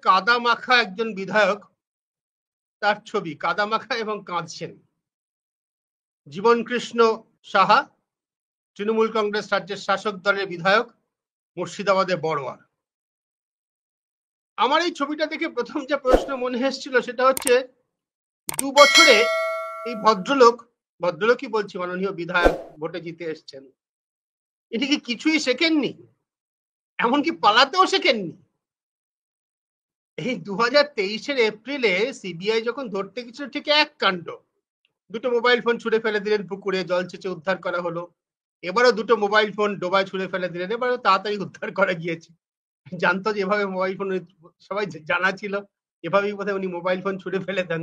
কাদা মাখা একজন বিধায়ক, তার ছবি কাদা মাখা এবং কাঁদছেন। জীবনকৃষ্ণ সাহা, তৃণমূল কংগ্রেস রাজ্যের শাসক দলের বিধায়ক, মুর্শিদাবাদের বড়োয়ার। আমার এই ছবিটা দেখে প্রথম যে প্রশ্ন মনে এসেছিল সেটা হচ্ছে, 2 বছরে এই ভদ্রলোকই বলছি, মাননীয় বিধায়ক ভোটে জিতে এসছেন, এটি কি কিছুই শেখেননি? এমনকি পালাতেও শেখেননি। এই 2023-এর এপ্রিলে সিবিআই যখন ধরতে গেছিল, ঠিক এক কাণ্ড, 2টো মোবাইল ফোন ছুঁড়ে ফেলে দিলেন পুকুরে, জল ছেঁচে উদ্ধার করা হলো। এবারও 2টো মোবাইল ফোন ডোবায় ছুঁড়ে ফেলে দিলেন, এবারও তাড়াতাড়ি উদ্ধার করা গিয়েছে। জানতো যে এভাবে মোবাইল ফোন, সবাই জানা ছিল এভাবেই বোধহয় উনি মোবাইল ফোন ছুঁড়ে ফেলে দেন।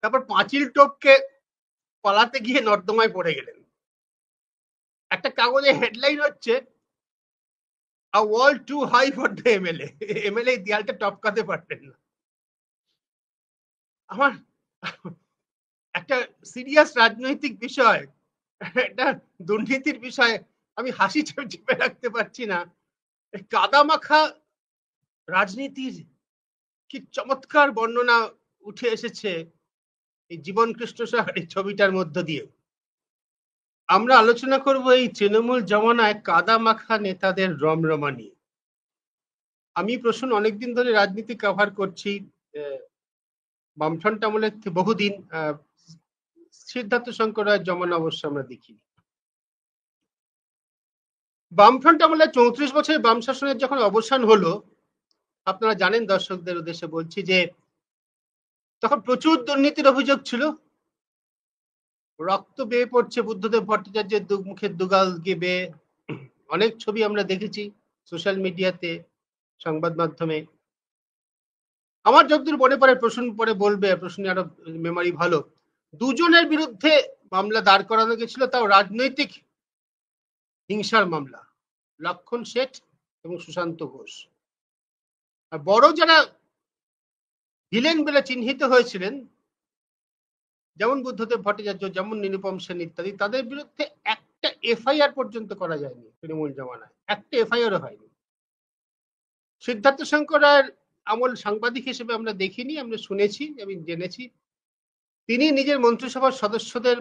তারপর পাঁচিল টপকে পালাতে গিয়ে নর্দমায় পড়ে গেলেন। একটা কাগজে হেডলাইন হচ্ছে, a wall too high for the MLA. MLA দেয়ালটা টপকাতে পারলেন না। আমার একটা সিরিয়াস রাজনৈতিক বিষয়, একটা দুর্নীতির বিষয়, আমি হাসি চেপে রাখতে পারছি না। কাদা মাখা রাজনীতির কি চমৎকার বর্ণনা উঠে এসেছে এই জীবনকৃষ্ণ সাহার এই ছবিটার মধ্য দিয়ে। আমরা আলোচনা করব এই তৃণমূল জমানায় কাদা মাখা নেতাদের রমরমা নিয়ে। আমি প্রশ্ন অনেকদিন ধরে রাজনীতি কভার করছি, বামফ্রন্ট আমলের বহুদিন। সিদ্ধার্থ শঙ্কর রায়ের জমানা অবশ্য আমরা দেখি। বামফ্রন্ট আমলে 34 বছরের বাম শাসনের যখন অবসান হলো, আপনারা জানেন, দর্শকদের উদ্দেশ্যে বলছি যে তখন প্রচুর দুর্নীতির অভিযোগ ছিল। রক্ত বেয়ে পড়ছে বুদ্ধদেব ভট্টাচার্যের মুখের দুগাল গেবে, অনেক ছবি আমরা দেখেছি সোশ্যাল মিডিয়াতে, সংবাদ মাধ্যমে। আমার যতদূর মনে পড়ে, প্রশ্ন পরে বলবে, প্রশ্ন আরো মেমোরি ভালো, 2 জনের বিরুদ্ধে মামলা দাঁড় করানো গেছিল, তাও রাজনৈতিক হিংসার মামলা, লক্ষণ শেঠ এবং সুশান্ত ঘোষ। আর বড় যারা ভিলেন বলে চিহ্নিত হয়েছিলেন, যেমন বুদ্ধদেব ভট্টাচার্য, যেমন নিরুপম সেন ইত্যাদি, তাদের বিরুদ্ধে একটা এফআইআর পর্যন্ত করা যায়নি তৃণমূল জমানায়, একটা এফআইআরও হয়নি। সিদ্ধার্থ শঙ্কর রায়ের আমল সাংবাদিক হিসেবে আমরা দেখিনি, আমরা শুনেছি, আমি জেনেছি তিনি নিজের মন্ত্রিসভার সদস্যদের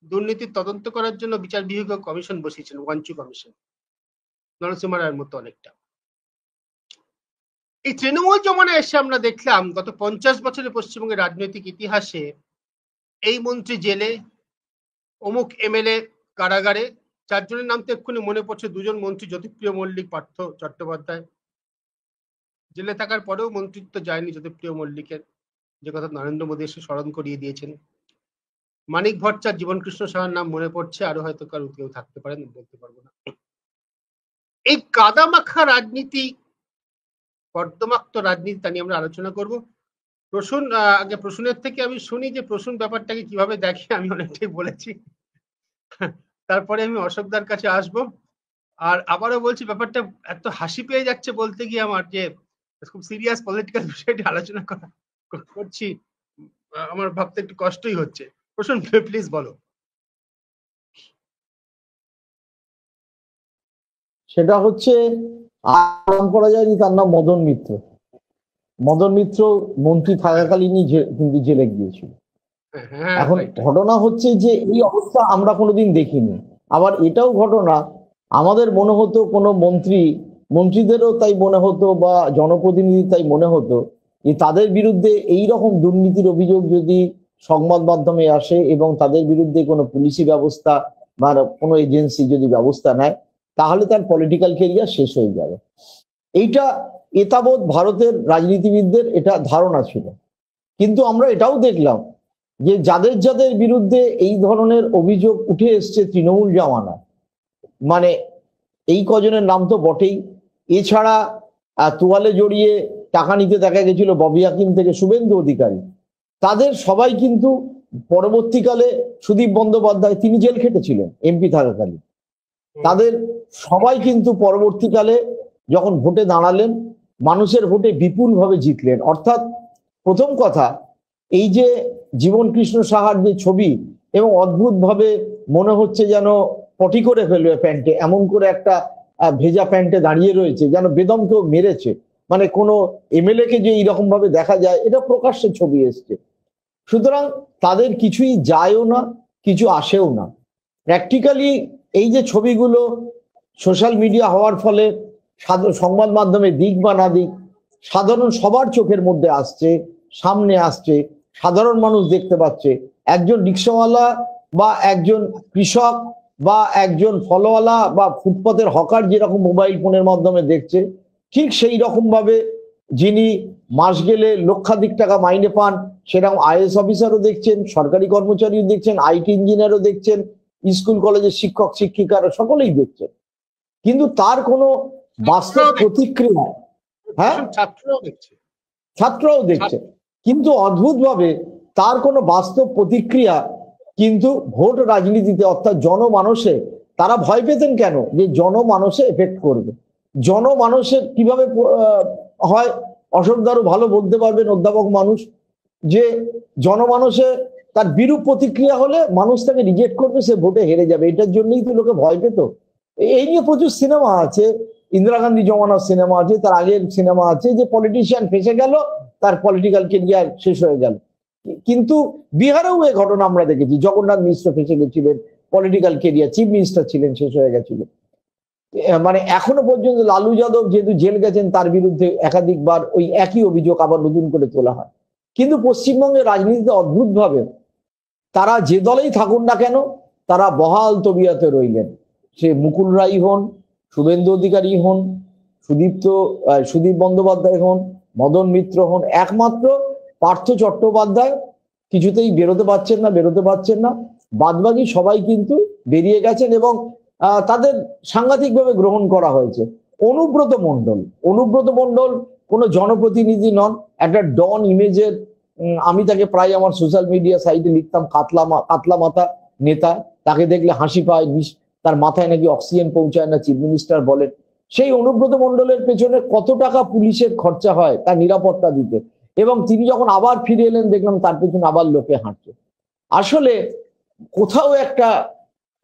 দুর্নীতির তদন্ত করার জন্য বিচার বিভাগীয় কমিশন বসিয়েছেন, ওয়াঞ্চু কমিশন, নরসিংহ রায়ের মতো অনেকটা। এই তৃণমূল জমানায় এসে আমরা দেখলাম গত 50 বছরের পশ্চিমবঙ্গের রাজনৈতিক ইতিহাসে এই মন্ত্রী জেলে, অমুক এমএলএ কারাগারে। 4 জনের নাম তো এক্ষুনি মনে পড়ছে, 2 জন মন্ত্রী, জ্যোতিপ্রিয় মল্লিক, পার্থ চট্টোপাধ্যায়। জেলে থাকার পরেও মন্ত্রিত্ব যায়নি জ্যোতিপ্রিয় মল্লিকের, যে কথা নরেন্দ্র মোদী এসে স্মরণ করিয়ে দিয়েছেন। মানিক ভট্টাচার্য, জীবনকৃষ্ণ সাহার নাম মনে পড়ছে, আরো হয়তো কারো কেউ থাকতে পারেন, বলতে পারবো না। এই কাদা মাখা রাজনীতি, কর্দমাক্ত রাজনীতি, তা নিয়ে আমরা আলোচনা করব। প্রসূন, আগে প্রসূনের থেকে আমি শুনি যে প্রসূন ব্যাপারটাকে কিভাবে দেখে। আমি অনেকটাই বলেছি, তারপরে আমি অশোকদার কাছে আসব। আর আবারও বলছি, ব্যাপারটা এত হাসি পেয়ে যাচ্ছে বলতে গিয়ে আমার, যে খুব সিরিয়াস পলিটিক্যাল বিষয়টি আলোচনা করছি, আমার ভাবতে একটু কষ্টই হচ্ছে। প্রসূন, প্লিজ বলো। সেটা হচ্ছে, নাম করা যায়নি, তার নাম মদন মিত্র। মদন মিত্র মন্ত্রী থাকাকালীনই কিন্তু জেলে গিয়েছিল। এখন ঘটনা হচ্ছে যে এই অবস্থা আমরা কোনোদিন দেখিনি। আবার এটাও ঘটনা, আমাদের মনে হতো কোনো মন্ত্রীদেরও তাই মনে হতো, বা জনপ্রতিনিধি তাই মনে হতো, যে তাদের বিরুদ্ধে এই রকম দুর্নীতির অভিযোগ যদি সংবাদ মাধ্যমে আসে এবং তাদের বিরুদ্ধে কোনো পুলিশি ব্যবস্থা বা কোনো এজেন্সি যদি ব্যবস্থা নেয়, তাহলে তার পলিটিক্যাল কেরিয়ার শেষ হয়ে যাবে। এইটা এতাবৎ ভারতের রাজনীতিবিদদের এটা ধারণা ছিল। কিন্তু আমরা এটাও দেখলাম যে যাদের বিরুদ্ধে এই ধরনের অভিযোগ উঠে এসছে তৃণমূল জমানায়, মানে এই কজনের নাম তো বটেই, এছাড়া তোয়ালে জড়িয়ে টাকা নিতে দেখা গেছিল ববি হাকিম থেকে শুভেন্দু অধিকারী, তাদের সবাই কিন্তু পরবর্তীকালে, সুদীপ বন্দ্যোপাধ্যায় তিনি জেল খেটেছিলেন এমপি থাকাকালীন, তাদের সবাই কিন্তু পরবর্তীকালে যখন ভোটে দাঁড়ালেন, মানুষের ভোটে বিপুলভাবে জিতলেন। অর্থাৎ প্রথম কথা, এই যে জীবনকৃষ্ণ সাহার যে ছবি, এবং অদ্ভুতভাবে মনে হচ্ছে যেন পটি করে ফেলবে প্যান্টে, এমন করে একটা ভেজা প্যান্টে দাঁড়িয়ে রয়েছে, যেন বেদম কেউ মেরেছে, মানে কোনো এমএলএ কে যে এইরকম ভাবে দেখা যায়, এটা প্রকাশ্যে ছবি এসছে। সুতরাং তাদের কিছুই যায়ও না, কিছু আসেও না। প্র্যাকটিক্যালি এই যে ছবিগুলো সোশ্যাল মিডিয়া হওয়ার ফলে সংবাদ মাধ্যমে দিক বা না দিক সাধারণ সবার চোখের মধ্যে আসছে, সামনে আসছে, সাধারণ মানুষ দেখতে পাচ্ছে। একজন রিক্সাওয়ালা বা একজন কৃষক বা একজন ফলওয়ালা বা ফুটপাতের হকার যেরকম মোবাইল ফোনের মাধ্যমে দেখছে, ঠিক সেই রকম ভাবে যিনি মাস গেলে লক্ষাধিক টাকা মাইনে পান সেরকম আইএএস অফিসারও দেখছেন, সরকারি কর্মচারীও দেখছেন, আইটি ইঞ্জিনিয়ারও দেখছেন, স্কুল কলেজের শিক্ষক শিক্ষিকারা সকলেই দেখছেন, কিন্তু তার কোনো বাস্তব প্রতিক্রিয়া, হ্যাঁ ছাত্ররাও দেখছে, কিন্তু অদ্ভুতভাবে তার কোনো বাস্তব প্রতিক্রিয়া কিন্তু ভোট রাজনীতিতে অর্থাৎ জনমানসে তারা ভয় পেতেন কেন? যে জনমানসে এফেক্ট করবে। জনমানসের কিভাবে হয় অশোকদারও ভালো বলতে পারবেন, অধ্যাপক মানুষ, যে জনমানসে তার বিরূপ প্রতিক্রিয়া হলে মানুষ তাকে রিজেক্ট করবে, সে ভোটে হেরে যাবে। এটার জন্যই তো লোকে ভয় পেত। এই নিয়ে প্রচুর সিনেমা আছে, ইন্দিরা গান্ধী জমানার সিনেমা আছে, তার আগের সিনেমা আছে, যে পলিটিশিয়ান ফেসে গেল, তার পলিটিক্যাল কেরিয়ার শেষ হয়ে গেল। কিন্তু বিহারেও এই ঘটনা আমরা দেখেছি, জগন্নাথ মিশ্র ফেসে গেছিলেন, পলিটিক্যাল কেরিয়ার, চিফ মিনিস্টার ছিলেন, শেষ হয়ে গেছিল। মানে এখনো পর্যন্ত লালু যাদব যেহেতু জেল গেছেন, তার বিরুদ্ধে একাধিকবার ওই একই অভিযোগ আবার নতুন করে তোলা হয়। কিন্তু পশ্চিমবঙ্গের রাজনীতিতে অদ্ভুতভাবে তারা যে দলেই থাকুন না কেন, তারা বহাল তবিয়তে রইলেন। সে মুকুল রায় হন, শুভেন্দু অধিকারী হন, সুদীপ বন্দ্যোপাধ্যায় হন, মদন মিত্র হন, একমাত্র পার্থ চট্টোপাধ্যায় কিছুতেই বেরোতে পারছেন না। বাদবাকি সবাই কিন্তু বেরিয়ে গেছেন এবং তাদের সাংঘাতিকভাবে গ্রহণ করা হয়েছে। অনুব্রত মণ্ডল কোনো জনপ্রতিনিধি নন, একটা ডন ইমেজের, আমি তাকে প্রায় আমার সোশ্যাল মিডিয়া সাইটে লিখতাম কাতলা মাথা নেতা। তাকে দেখলে হাসি পায়, তার মাথায় নাকি অক্সিজেন পৌঁছায় না, চিফ মিনিস্টার বলেন। সেই অনুব্রত মণ্ডলের পেছনে কত টাকা পুলিশের খরচা হয় তার নিরাপত্তা দিতে, এবং তিনি যখন আবার ফিরে এলেন দেখলাম তার পেছনে আবার লোকে হাঁটছে। আসলে কোথাও একটা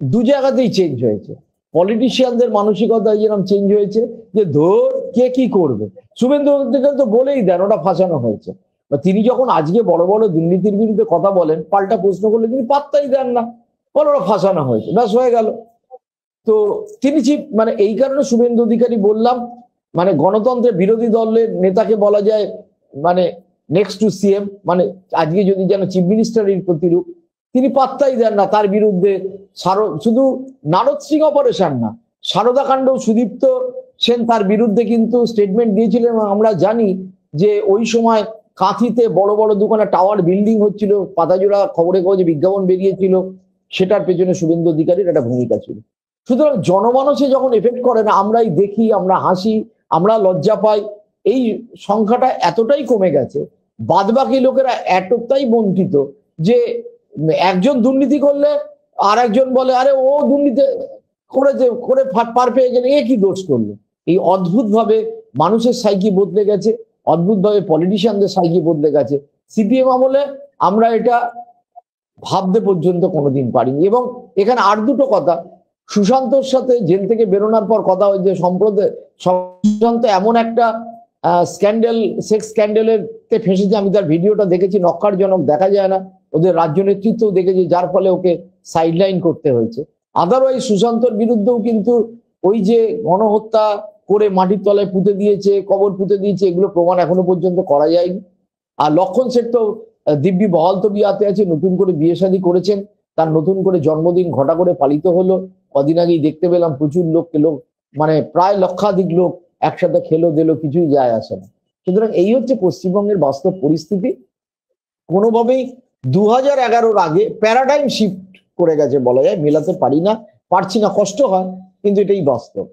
দু জায়গাতেই চেঞ্জ হয়েছে। পলিটিশিয়ানদের মানসিকতা যেরকম চেঞ্জ হয়েছে যে ধর কে কি করবে, শুভেন্দু অধিকারী তো বলেই দেন ওটা ফাঁসানো হয়েছে। তিনি যখন আজকে বড় বড় দুর্নীতির বিরুদ্ধে কথা বলেন, পাল্টা প্রশ্ন করলে তিনি পাত্তাই দেন না, বলে ওরা ফাঁসানো হয়েছে, ব্যাস হয়ে গেল। তো তিনি মানে এই কারণে শুভেন্দু অধিকারী বললাম, মানে গণতন্ত্রের বিরোধী দলের নেতাকে বলা যায় মানে নেক্সট টু সিএম, মানে আজকে যদি যেন চিফ মিনিস্টারের প্রতিরূপ। তিনি পাত্তাই দেন না, তার বিরুদ্ধে শুধু নারদ সিং অপারেশন না, সারদা কাণ্ড, সুদীপ্ত সেন তার বিরুদ্ধে কিন্তু স্টেটমেন্ট দিয়েছিলেন। আমরা জানি যে ওই সময় কাঁথিতে বড় বড় দোকানে টাওয়ার বিল্ডিং হচ্ছিল, পাতাজোড়া খবরে কাগজে বিজ্ঞাপন বেরিয়েছিল, সেটার পেছনে শুভেন্দু অধিকারীর একটা ভূমিকা ছিল। সুতরাং জনমানসে যখন এফেক্ট করে না, আমরাই দেখি, আমরা হাসি, আমরা লজ্জা পাই, এই সংখ্যাটা এতটাই কমে গেছে। বাদবাকি লোকেরা এতটাই বঞ্চিত যে একজন দুর্নীতি করলে আর একজন বলে আরে ও দুর্নীতি করে পার পেয়ে গেলে এ কি দোষ করলো। এই অদ্ভুত ভাবে মানুষের সাইকি বদলে গেছে, অদ্ভুত ভাবে পলিটিশিয়ানদের সাইকি বদলে গেছে। সিপিএম আমলে আমরা এটা ভাবতে পর্যন্ত কোনোদিন পারিনি। এবং এখানে আর দুটো কথা, সুশান্তর সাথে জেল থেকে বেরোনোর পর কথা হয়েছে সুশান্ত এমন একটা স্ক্যান্ডেল, সেক্স স্ক্যান্ডেলের তে ফেসেছে, আমি তার ভিডিওটা দেখেছি, নক্কারজনক, দেখা যায় না, ওদের রাজ্য নেতৃত্বও দেখেছি, যার ফলে ওকে সাইডলাইন করতে হয়েছে। আদারওয়াইজ সুশান্তর বিরুদ্ধেও কিন্তু ওই যে গণহত্যা করে মাটির তলায় পুঁতে দিয়েছে, কবর পুঁতে দিয়েছে, এগুলো প্রমাণ এখনো পর্যন্ত করা যায়নি। আর লক্ষণ সেঠ তো দিব্যি বহাল তবিয়তে আছে, নতুন করে বিয়ে শাদী করেছেন, তার নতুন করে জন্মদিন ঘটা করে পালিত হলো। কদিন আগেই দেখতে পেলাম প্রচুর লোক মানে প্রায় লক্ষাধিক লোক একসাথে খেলো দিল, কিছুই যায় আসে না। সুতরাং এই হচ্ছে পশ্চিমবঙ্গের বাস্তব পরিস্থিতি। কোনোভাবেই 2011-র আগে প্যারাডাইম শিফট করে গেছে বলা যায়, মেলাতে পারছি না, কষ্ট হয়, কিন্তু এটাই বাস্তব।